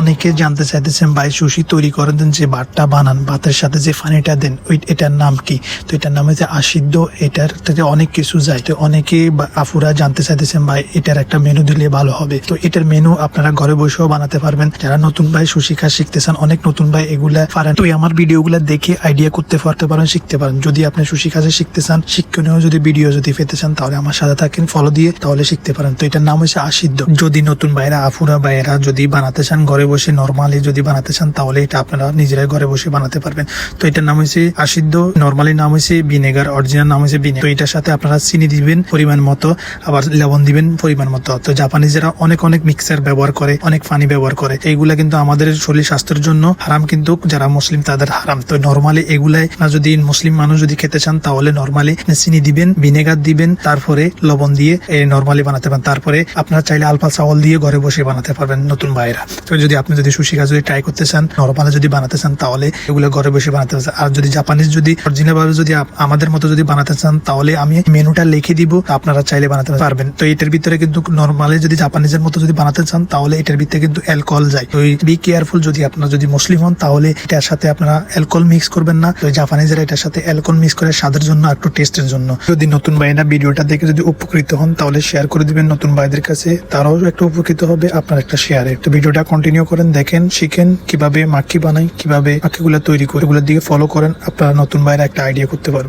অনেকে জানতে চাইতেছেন ভাই সুশি তৈরি করেন দেন যে ভাতটা বানান, ভাতের সাথে যে পানিটা দেন এটার নাম কি? তো এটার নাম হচ্ছে আসিদ্ধ। এটার থেকে অনেক কিছু যায়। তো অনেকে আফুরা জানতে চাইতেছেন ভাই এটার একটা মেনু দিলে ভালো হবে। তো এটার মেনু আপনারা ঘরে বসেও বানাতে পারবেন। যারা নতুন ভাই সুশি কাজ শিখতেছেন, অনেক নতুন ভাই এগুলা পারেন, তো আমার ভিডিও গুলা দেখে আইডিয়া করতে পারতে পারেন, শিখতে পারেন। যদি আপনি সুশি কাজে শিখতে চান, শিক্ষণীয় যদি ভিডিও যদি পেতে চান, তাহলে আমার সাথে থাকেন, ফলো দিয়ে তাহলে শিখতে পারেন। তো এটার নাম হচ্ছে আসিদ্ধ। যদি নতুন ভাইরা আফুরা ভাইরা যদি বানাতে চান ঘরে বসে নরমালি যদি বানাতে চান, তাহলে এটা আপনারা নিজেরাই ঘরে বসে বানাতে পারবেন। তো এটার নাম হচ্ছে আসিদ্ধ। নরমালি নাম হচ্ছে ভিনেগার, অরিজিনাল নাম হচ্ছে ভিনেগার। তো এটার সাথে আপনারা চিনি দিবেন পরিমাণ মতো, আবার লবণ দিবেন পরিমাণ মতো। তো জাপানিজরা অনেক মিক্সার ব্যবহার করে, অনেক পানি ব্যবহার করে। এইগুলা কিন্তু আমাদের শরীর স্বাস্থ্যের জন্য হারাম, কিন্তু যারা মুসলিম তাদের হারাম। তো নরমালি এগুলাই যদি মুসলিম মানুষ যদি খেতে চান, তাহলে নরমালি চিনি দিবেন, ভিনেগার দিবেন, তারপরে লবণ দিয়ে নরমালি বানাতে পারেন। তারপরে আপনারা চাইলে আলফা চাউল দিয়ে ঘরে বসে বানাতে পারবেন নতুন ভাইরা। তো যদি আপনি যদি সুশি কাজ যদি ট্রাই করতে চান, নরমালি যদি বানাতে চান, তাহলে এগুলো ঘরে বসে বানাতে পারবেন। আর যদি জাপানিজ যদি অরিজিনাল ভাবে যদি আমাদের মতো যদি বানাতে চান, তাহলে আমি মেনুটা লিখে দিব, আপনারা চাইলে বানাতে পারবেন। তো এটার ভিতরে কিন্তু নরমালি যদি জাপানিজের মতো যদি বানাতে চান, তাহলে এটার ভিতরে কিন্তু অ্যালকোহল যায়। তো বি কেয়ারফুল, যদি আপনারা যদি মুসলিম হন, তাহলে এটার সাথে আপনারা অ্যালকোহল মিক্স করবেন না। তো জাপানিজরা এটার সাথে অ্যালকোহল মিক্স করে স্বাদের জন্য, একটু টেস্টের জন্য। যদি নতুন ভাইরা ভিডিওটা দেখে যদি উপকৃত হন, তাহলে শেয়ার করে দিবেন নতুন ভাইদের কাছে, তারাও একটা উপকৃত হবে আপনার একটা শেয়ারে। তো ভিডিওটা কন্টিনিউ করেন, দেখেন, শিখেন কিভাবে মাখি বানাই, কিভাবে মাখিগুলো তৈরি করে, এগুলোর দিকে ফলো করেন, আপনারা নতুন ভাইরা একটা আইডিয়া করতে পারবেন।